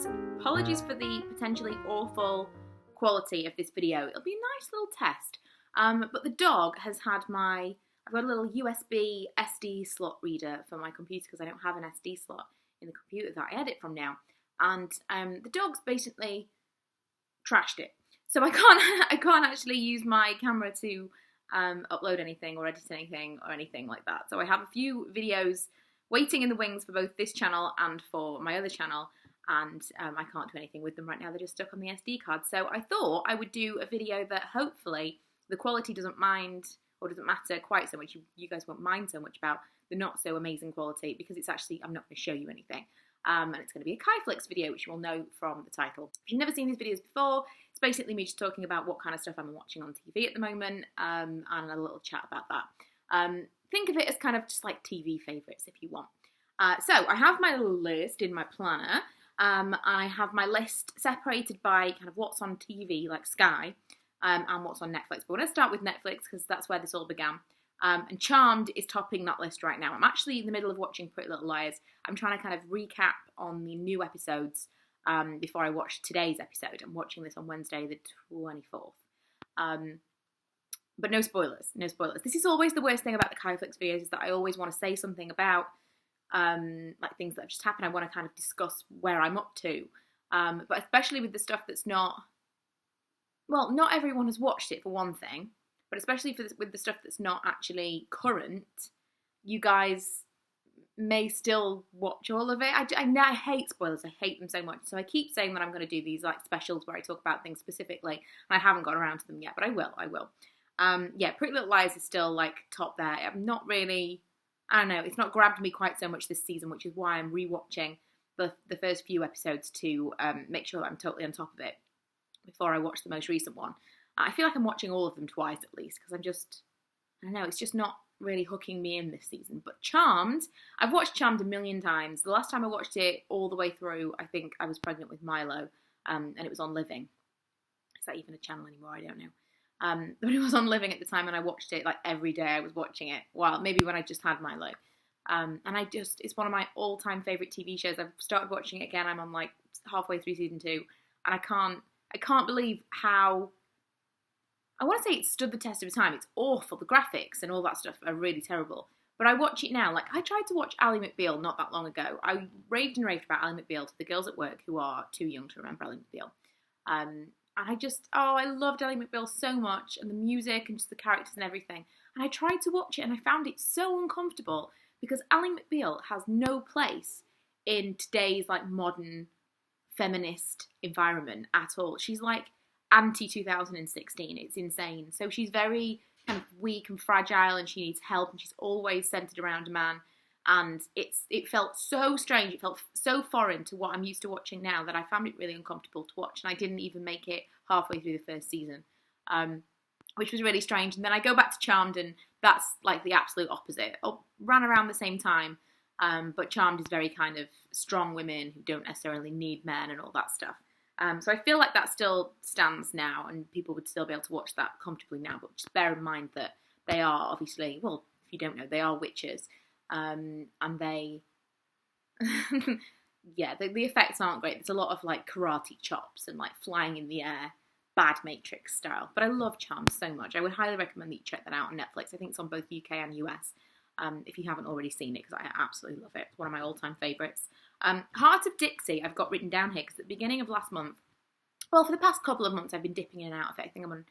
apologies for the potentially awful quality of this video. It'll be a nice little test. But the dog has had I've got a little USB SD slot reader for my computer because I don't have an SD slot in the computer that I edit from now. And the dog's basically trashed it. So I can't actually use my camera to upload anything or edit anything or anything like that. So I have a few videos waiting in the wings for both this channel and for my other channel, and I can't do anything with them right now. They're just stuck on the SD card. So I thought I would do a video that hopefully the quality doesn't mind or doesn't matter quite so much. You guys won't mind so much about the not so amazing quality, because it's actually, I'm not going to show you anything. And it's going to be a KhiFlix video, which you will know from the title. If you've never seen these videos before, it's basically me just talking about what kind of stuff I'm watching on TV at the moment, and a little chat about that. Think of it as kind of just like TV favourites if you want. So I have my little list in my planner. I have my list separated by kind of what's on TV, like Sky, and what's on Netflix. But we're going to start with Netflix because that's where this all began. And Charmed is topping that list right now. I'm actually in the middle of watching Pretty Little Liars. I'm trying to kind of recap on the new episodes before I watch today's episode. I'm watching this on Wednesday the 24th. But no spoilers, no spoilers. This is always the worst thing about the KhiFlix videos, is that I always want to say something about like things that have just happened. I want to kind of discuss where I'm up to. But especially with the stuff that's not everyone has watched it for one thing, but especially with the stuff that's not actually current, you guys may still watch all of it. I hate spoilers. I hate them so much. So I keep saying that I'm going to do these like specials where I talk about things specifically, and I haven't got around to them yet, but I will. Yeah, Pretty Little Liars is still like top there. I'm not really, I don't know, it's not grabbed me quite so much this season, which is why I'm rewatching the first few episodes to make sure that I'm totally on top of it before I watch the most recent one. I feel like I'm watching all of them twice at least, because I don't know, it's just not really hooking me in this season. But Charmed, I've watched Charmed a million times. The last time I watched it all the way through, I think I was pregnant with Milo, and it was on Living. Is that even a channel anymore? I don't know. But it was on Living at the time, and I watched it like every day. I was watching it. Well, maybe when I just had Milo. And it's one of my all-time favourite TV shows. I've started watching it again. I'm on like halfway through season 2, and I can't believe how, I want to say it stood the test of time. It's awful. The graphics and all that stuff are really terrible. But I watch it now. Like, I tried to watch Ally McBeal not that long ago. I raved and raved about Ally McBeal to the girls at work who are too young to remember Ally McBeal. And I loved Ally McBeal so much, and the music and just the characters and everything. And I tried to watch it, and I found it so uncomfortable because Ally McBeal has no place in today's like modern feminist environment at all. She's like anti-2016. It's insane. So she's very kind of weak and fragile, and she needs help, and she's always centered around a man. And it felt so strange. It felt so foreign to what I'm used to watching now that I found it really uncomfortable to watch. And I didn't even make it halfway through the first season, which was really strange. And then I go back to Charmed, and that's like the absolute opposite. It ran around the same time, but Charmed is very kind of strong women who don't necessarily need men and all that stuff. So I feel like that still stands now, and people would still be able to watch that comfortably now. But just bear in mind that they are obviously, well, if you don't know, they are witches. And they, yeah, the effects aren't great. There's a lot of like karate chops and like flying in the air, bad Matrix style. But I love Charmed so much. I would highly recommend that you check that out on Netflix. I think it's on both UK and US, if you haven't already seen it, because I absolutely love it. It's one of my all-time favourites. Heart of Dixie I've got written down here because at the beginning of last month, well, for the past couple of months I've been dipping in and out of it. I think I'm on,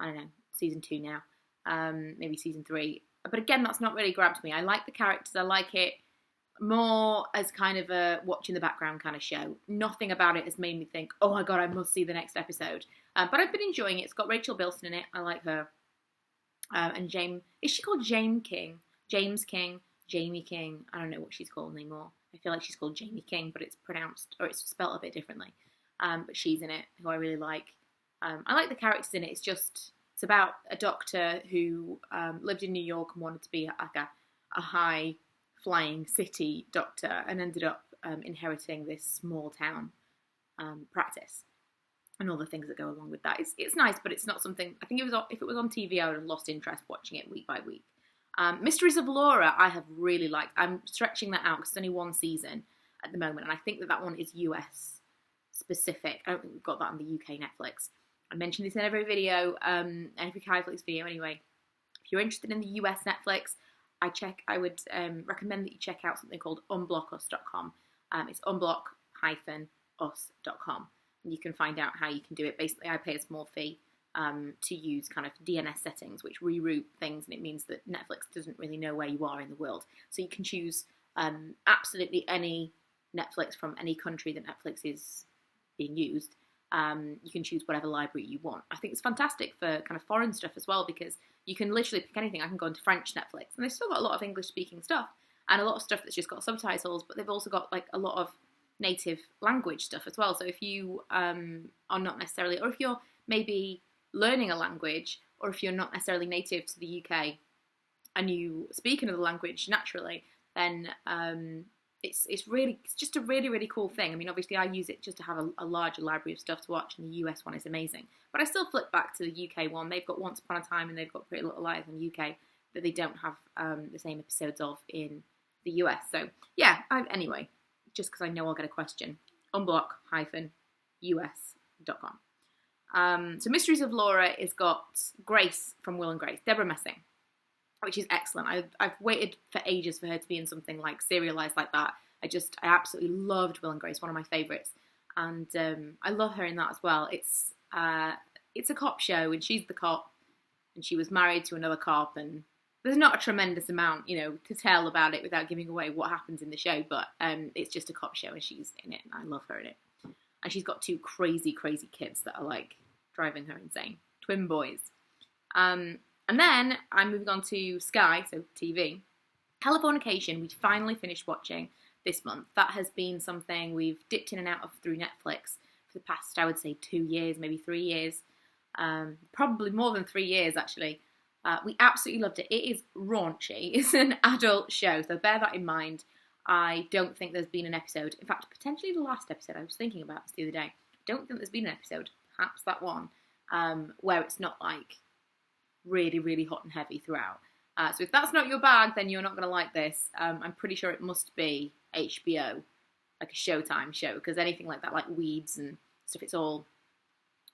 I don't know, season 2 now, maybe season 3. But again, that's not really grabbed me. I like the characters. I like it more as kind of a watch in the background kind of show. Nothing about it has made me think, oh my god, I must see the next episode. But I've been enjoying it. It's got Rachel Bilson in it. I like her. And James, is she called James King? James King? Jamie King? I don't know what she's called anymore. I feel like she's called Jamie King, but it's pronounced, or it's spelled a bit differently. But she's in it, who I really like. I like the characters in it. It's about a doctor who lived in New York and wanted to be like a high-flying city doctor, and ended up inheriting this small town practice and all the things that go along with that. It's nice, but it's not something, I think if it was on TV, I would have lost interest watching it week by week. Mysteries of Laura I have really liked. I'm stretching that out because it's only one season at the moment, and I think that one is US specific. I don't think we've got that on the UK Netflix. I mention this in every video, every KhiFlix video anyway. If you're interested in the US Netflix, I would recommend that you check out something called unblockus.com. It's unblock-us.com. And you can find out how you can do it. Basically, I pay a small fee to use kind of DNS settings, which reroute things, and it means that Netflix doesn't really know where you are in the world. So you can choose absolutely any Netflix from any country that Netflix is being used. You can choose whatever library you want. I think it's fantastic for kind of foreign stuff as well, because you can literally pick anything. I can go into French Netflix, and they've still got a lot of English-speaking stuff, and a lot of stuff that's just got subtitles, but they've also got like a lot of native language stuff as well. So if you are not necessarily, or if you're maybe learning a language, or if you're not necessarily native to the UK and you speak another language naturally, then it's just a really cool thing. I mean, obviously I use it just to have a larger library of stuff to watch, and the US one is amazing. But I still flip back to the UK one. They've got Once Upon a Time and they've got Pretty Little Liars in the UK that they don't have the same episodes of in the US. So yeah, anyway, just because I know I'll get a question, unblock-us.com. So Mysteries of Laura has got Grace from Will and Grace, Deborah Messing, which is excellent. I've waited for ages for her to be in something like serialized like that. I absolutely loved Will and Grace, one of my favourites, and I love her in that as well. It's a cop show, and she's the cop, and she was married to another cop, and there's not a tremendous amount, to tell about it without giving away what happens in the show, but it's just a cop show, and she's in it, and I love her in it. And she's got two crazy kids that are like driving her insane, twin boys. And then I'm moving on to Sky, so TV. Californication, we finally finished watching this month. That has been something we've dipped in and out of through Netflix for the past, I would say, 2 years, maybe 3 years. Probably more than 3 years, actually. We absolutely loved it. It is raunchy. It's an adult show, so bear that in mind. I don't think there's been an episode. In fact, potentially the last episode, I was thinking about this the other day. I don't think there's been an episode, perhaps that one, where it's not like really hot and heavy throughout. So if that's not your bag, then you're not going to like this. I'm pretty sure it must be HBO, like a Showtime show, because anything like that, like Weeds and stuff, it's all,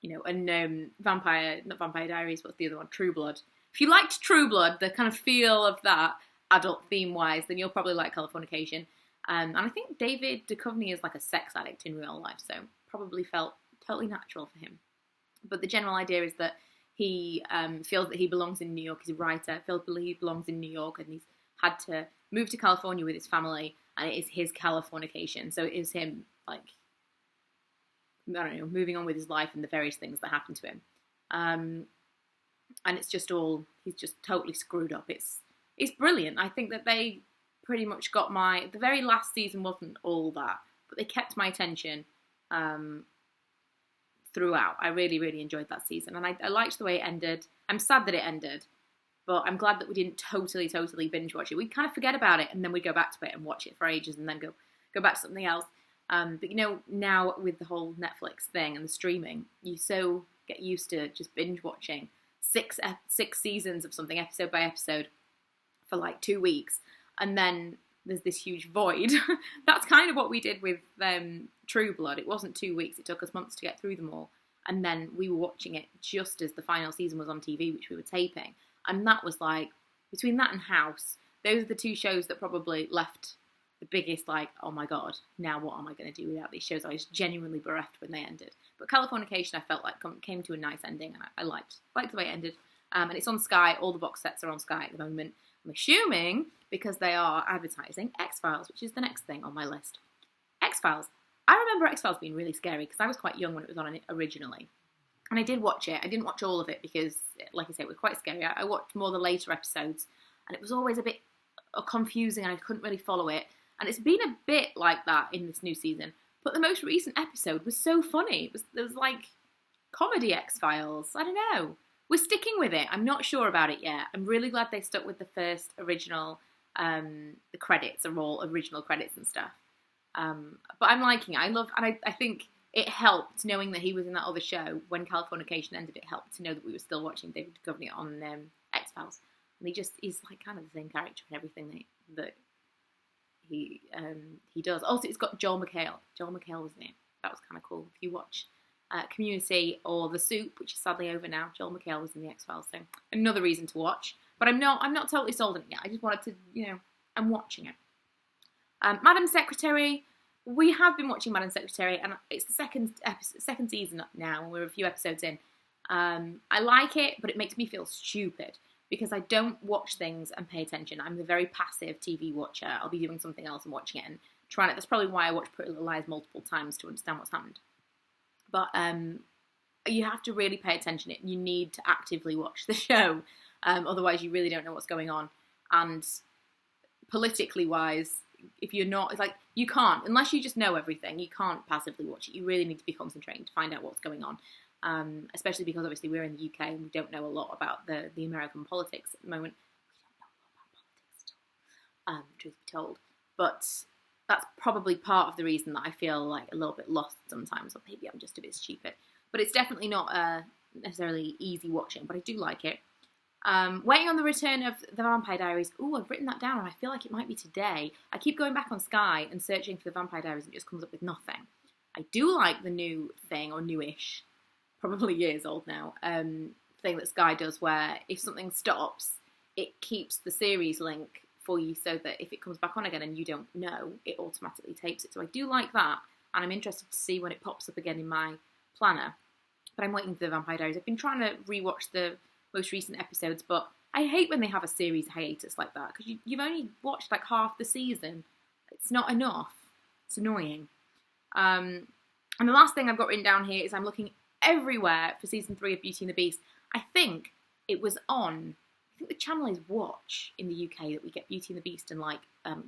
and not Vampire Diaries, what's the other one? True Blood. If you liked True Blood, the kind of feel of that, adult theme-wise, then you'll probably like Californication. And I think David Duchovny is like a sex addict in real life, so probably felt totally natural for him. But the general idea is that he feels that he belongs in New York. He's a writer, feels that he belongs in New York, and he's had to move to California with his family, and it is his Californication. So it is him, like, I don't know, moving on with his life and the various things that happen to him. And it's just all, he's just totally screwed up. It's brilliant. I think that they pretty much got the very last season wasn't all that, but they kept my attention throughout. I really enjoyed that season, and I liked the way it ended. I'm sad that it ended, but I'm glad that we didn't totally binge watch it. We'd kind of forget about it, and then we'd go back to it and watch it for ages, and then go back to something else. But now with the whole Netflix thing and the streaming, you so get used to just binge watching six seasons of something, episode by episode, for like 2 weeks, and then there's this huge void. That's kind of what we did with True Blood. It wasn't 2 weeks, it took us months to get through them all, and then we were watching it just as the final season was on TV, which we were taping, and that was like, between that and House, those are the two shows that probably left the biggest, like, oh my god, now what am I going to do without these shows? I was genuinely bereft when they ended. But Californication, I felt like came to a nice ending, and I liked the way it ended. And it's on Sky. All the box sets are on Sky at the moment. I'm assuming because they are advertising X-Files, which is the next thing on my list. X-Files. I remember X-Files being really scary because I was quite young when it was on originally. And I did watch it. I didn't watch all of it because, like I say, it was quite scary. I watched more the later episodes, and it was always a bit confusing, and I couldn't really follow it. And it's been a bit like that in this new season. But the most recent episode was so funny. There was like comedy X-Files. I don't know. We're sticking with it. I'm not sure about it yet. I'm really glad they stuck with the first original. The credits are all original credits and stuff. But I'm liking it. I think it helped knowing that he was in that other show. When Californication ended, it helped to know that we were still watching David Duchovny on X-Files. And he's like kind of the same character in everything that he does. Also, it's got Joel McHale. Joel McHale was in it. that was kind of cool. If you watch Community or The Soup, which is sadly over now, Joel McHale was in the X-Files, so another reason to watch. But I'm not totally sold on it yet. I just wanted to, I'm watching it. Madam Secretary, we have been watching Madam Secretary, and it's the second season now, and we're a few episodes in. I like it, but it makes me feel stupid because I don't watch things and pay attention. I'm the very passive TV watcher. I'll be doing something else and watching it and trying it. That's probably why I watch Pretty Little Lies multiple times to understand what's happened. But you have to really pay attention. You need to actively watch the show. Otherwise, you really don't know what's going on. And politically wise, if you're not, it's like, you can't, unless you just know everything, you can't passively watch it. You really need to be concentrating to find out what's going on. Especially because obviously we're in the UK and we don't know a lot about the American politics at the moment. We don't know a lot about politics at all, truth be told. But that's probably part of the reason that I feel like a little bit lost sometimes, or maybe I'm just a bit stupid. But it's definitely not necessarily easy watching, but I do like it. Waiting on the return of The Vampire Diaries. Ooh, I've written that down and I feel like it might be today. I keep going back on Sky and searching for The Vampire Diaries and it just comes up with nothing. I do like the new thing, or newish, probably years old now, thing that Sky does where if something stops, it keeps the series link for you so that if it comes back on again and you don't know, it automatically tapes it. So I do like that, and I'm interested to see when it pops up again in my planner. But I'm waiting for The Vampire Diaries. I've been trying to rewatch the most recent episodes, but I hate when they have a series hiatus like that, because you've only watched like half the season. It's not enough. It's annoying. And the last thing I've got written down here is I'm looking everywhere for season 3 of Beauty and the Beast. I think it was on, I think the channel is Watch in the UK that we get Beauty and the Beast and like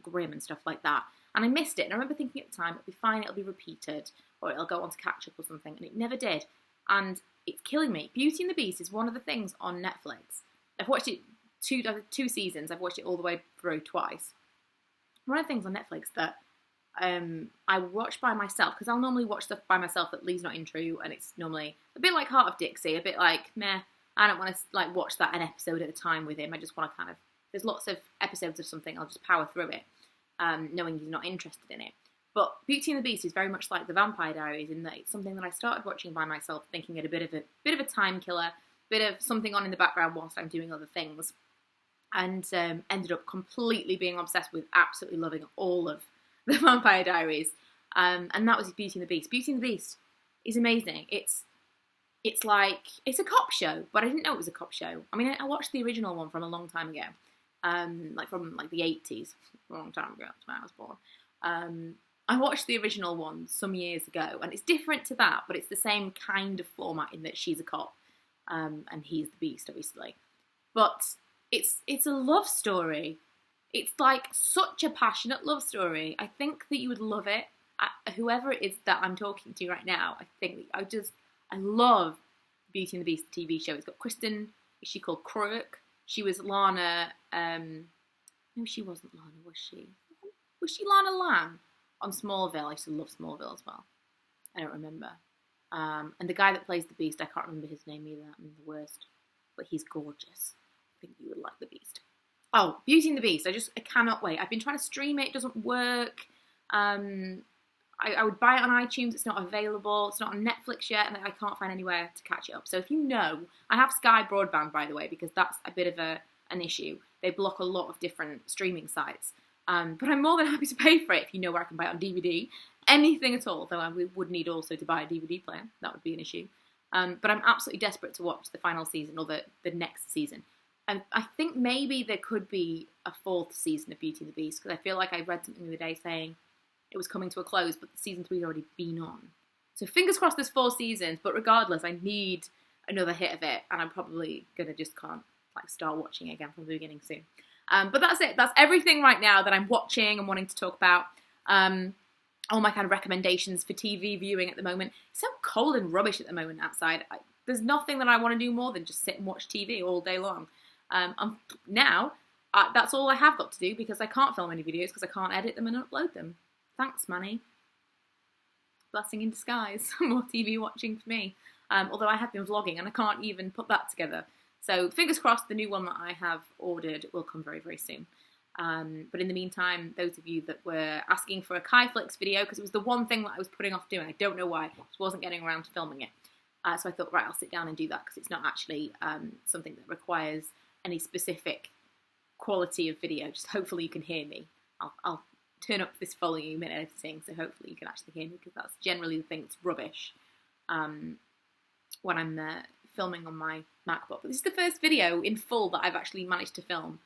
Grimm and stuff like that. And I missed it, and I remember thinking at the time, it'll be fine, it'll be repeated, or it'll go on to catch up or something, and it never did. And it's killing me. Beauty and the Beast is one of the things on Netflix. I've watched it two seasons. I've watched it all the way through twice. One of the things on Netflix that I watch by myself, because I'll normally watch stuff by myself that Lee's not into, and it's normally a bit like Heart of Dixie, a bit like, meh, I don't want to like watch that an episode at a time with him. I just want to kind of, there's lots of episodes of something, I'll just power through it, knowing he's not interested in it. But Beauty and the Beast is very much like The Vampire Diaries in that it's something that I started watching by myself, thinking it a bit of a time killer, bit of something on in the background whilst I'm doing other things, and ended up completely being obsessed with absolutely loving all of The Vampire Diaries, and that was Beauty and the Beast. Beauty and the Beast is amazing. It's like, it's a cop show, but I didn't know it was a cop show. I mean, I watched the original one from a long time ago, like from like the 80s, a long time ago, that's when I was born. I watched the original one some years ago, and it's different to that, but it's the same kind of format in that she's a cop, and he's the Beast, obviously. But it's a love story. It's like such a passionate love story. I think that you would love it. Whoever it is that I'm talking to right now, I think I love Beauty and the Beast TV show. It's got Kristen, is she called Crook? She was Lana, no, she wasn't Lana, was she? Was she Lana Lang on Smallville? I used to love Smallville as well. I don't remember. And the guy that plays the Beast, I can't remember his name either. I'm the worst. But he's gorgeous. I think you would like the Beast. Oh, Beauty and the Beast. I cannot wait. I've been trying to stream it. It doesn't work. I would buy it on iTunes. It's not available. It's not on Netflix yet, and I can't find anywhere to catch it up. So if you know, I have Sky Broadband, by the way, because that's a bit of an issue. They block a lot of different streaming sites. But I'm more than happy to pay for it if you know where I can buy it on DVD. Anything at all, though I would need also to buy a DVD player. That would be an issue. But I'm absolutely desperate to watch the final season, or the next season. And I think maybe there could be a 4th season of Beauty and the Beast, because I feel like I read something the other day saying it was coming to a close, but season 3's already been on. So fingers crossed there's 4 seasons, but regardless, I need another hit of it, and I'm probably going to just can't start watching it again from the beginning soon. But that's it. That's everything right now that I'm watching and wanting to talk about. All my kind of recommendations for TV viewing at the moment. It's so cold and rubbish at the moment outside. There's nothing that I want to do more than just sit and watch TV all day long. Now, that's all I have got to do, because I can't film any videos because I can't edit them and upload them. Thanks, Manny. Blessing in disguise. More TV watching for me. Although I have been vlogging and I can't even put that together. So fingers crossed the new one that I have ordered will come very, very soon. But in the meantime, those of you that were asking for a KhiFlix video, because it was the one thing that I was putting off doing, I don't know why, just wasn't getting around to filming it. So I thought, right, I'll sit down and do that, because it's not actually something that requires any specific quality of video. Just hopefully you can hear me. I'll turn up this volume in editing, so hopefully you can actually hear me, because that's generally the thing that's rubbish when I'm filming on my MacBook. But this is the first video in full that I've actually managed to film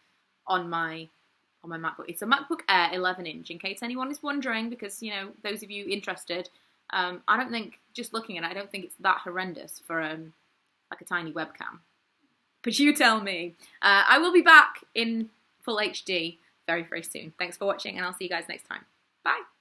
on my MacBook. It's a MacBook Air 11-inch, in case anyone is wondering, because, you know, those of you interested, I don't think, just looking at it, I don't think it's that horrendous for like a tiny webcam. But you tell me. I will be back in full HD very, very soon. Thanks for watching, and I'll see you guys next time. Bye!